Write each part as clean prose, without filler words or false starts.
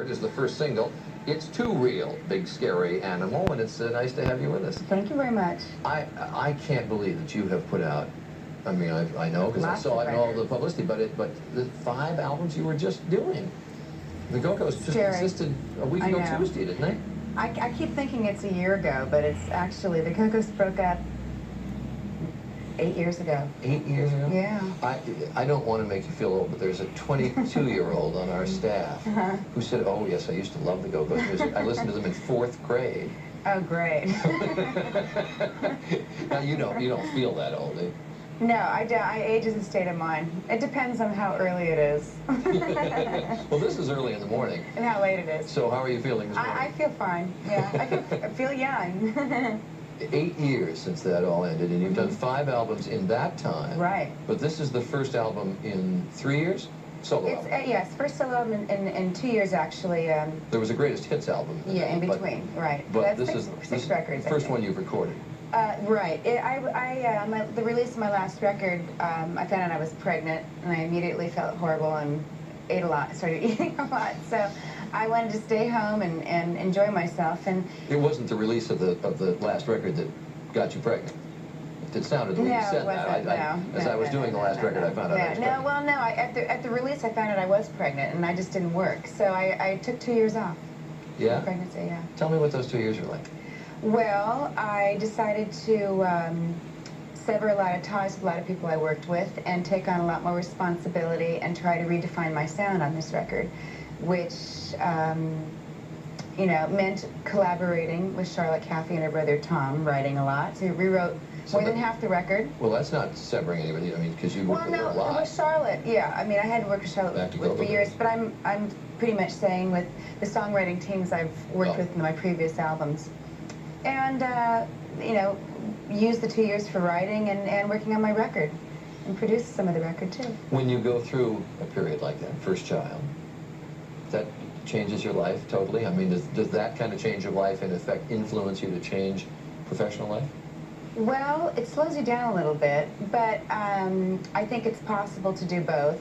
Is the first single. It's Too Real, Big Scary Animal, and it's nice to have you with us. Thank you very much. I can't believe that you have put out, I mean, I know because I saw it in all the publicity, but the 5 albums you were just doing. The Go-Go's just existed a week ago Tuesday, didn't they? I keep thinking it's a year ago, but it's actually, the Go-Go's broke up 8 years ago. 8 years ago? Yeah. I don't want to make you feel old, but there's a 22-year-old on our staff who said, oh, yes, I used to love the Go-Go's music. I listened to them in 4th grade. Oh, great. Now, you don't feel that old, do you? No, I don't. Age is a state of mind. It depends on how early it is. Well, this is early in the morning. And how late it is. So how are you feeling this morning? I feel fine, yeah. I feel young. 8 years since that all ended, and you've done 5 albums in that time. Right. But this is the first album in 3 years? Solo album. Yes, first solo album in 2 years, actually. There was a greatest hits album. Yeah, in between, right. But that's this six records, the first one you've recorded. Right. The release of my last record, I found out I was pregnant, and I immediately felt horrible and ate a lot, started eating a lot. So I wanted to stay home and enjoy myself. And it wasn't the release of the last record that got you pregnant. It sounded the way you said that. As I was doing the last record, I found out I was pregnant. Well, no. At the release, I found out I was pregnant, and I just didn't work. So I took 2 years off. Yeah? Pregnancy, yeah. Tell me what those 2 years were like. Well, I decided to sever a lot of ties with a lot of people I worked with and take on a lot more responsibility and try to redefine my sound on this record, which, meant collaborating with Charlotte Caffey and her brother Tom, writing a lot. So we rewrote more than half the record. Well, that's not severing anybody, I mean, because you worked with her a lot. Well, no, with Charlotte, yeah. I mean, I hadn't worked with Charlotte for years, but I'm pretty much saying with the songwriting teams I've worked with in my previous albums. And, use the 2 years for writing and working on my record, and produce some of the record, too. When you go through a period like that, first child, that changes your life totally? I mean, does that kind of change your life and influence you to change professional life? Well, it slows you down a little bit, but I think it's possible to do both.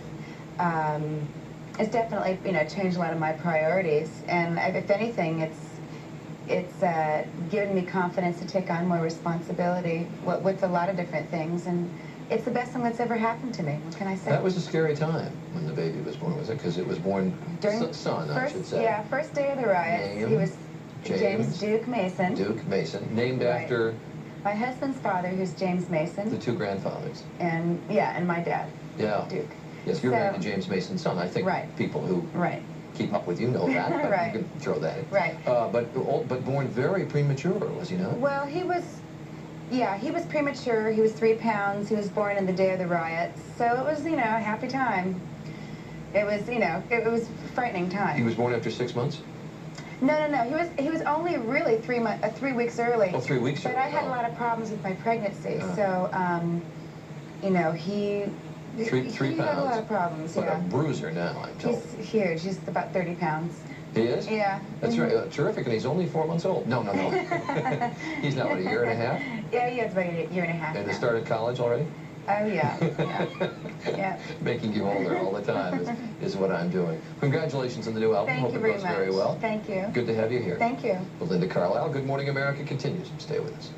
It's definitely, changed a lot of my priorities, and if anything, it's given me confidence to take on more responsibility with a lot of different things, and it's the best thing that's ever happened to me. What can I say? That was a scary time when the baby was born, was it? Because it was born son, I should say. Yeah, first day of the riots. He was James Duke Mason. Duke Mason, named after my husband's father, who's James Mason. The 2 grandfathers. And my dad. Yeah. Duke. Yes, you're married to James Mason's son. I think people who keep up with you know that, but you can throw that in. Right. But born very premature, was he not? Well, he was premature. He was 3 pounds. He was born in the day of the riots. So it was, a happy time. It was, it was a frightening time. He was born after 6 months? No. He was only really 3 weeks early. Oh, 3 weeks early. But I had a lot of problems with my pregnancy, so, he... 3 pounds. He had a lot of problems, But a bruiser now, I'm told. He's huge. He's about 30 pounds. He is? Yeah. That's right. Terrific, and he's only 4 months old. No. He's now, what, a year and a half? Yeah, he is about a year and a half. And he started college already? Oh, yeah. Yeah. Making you older all the time is what I'm doing. Congratulations on the new album. Thank you very much. Hope it goes very well. Thank you. Good to have you here. Thank you. Belinda Carlisle, Good Morning America continues. Stay with us.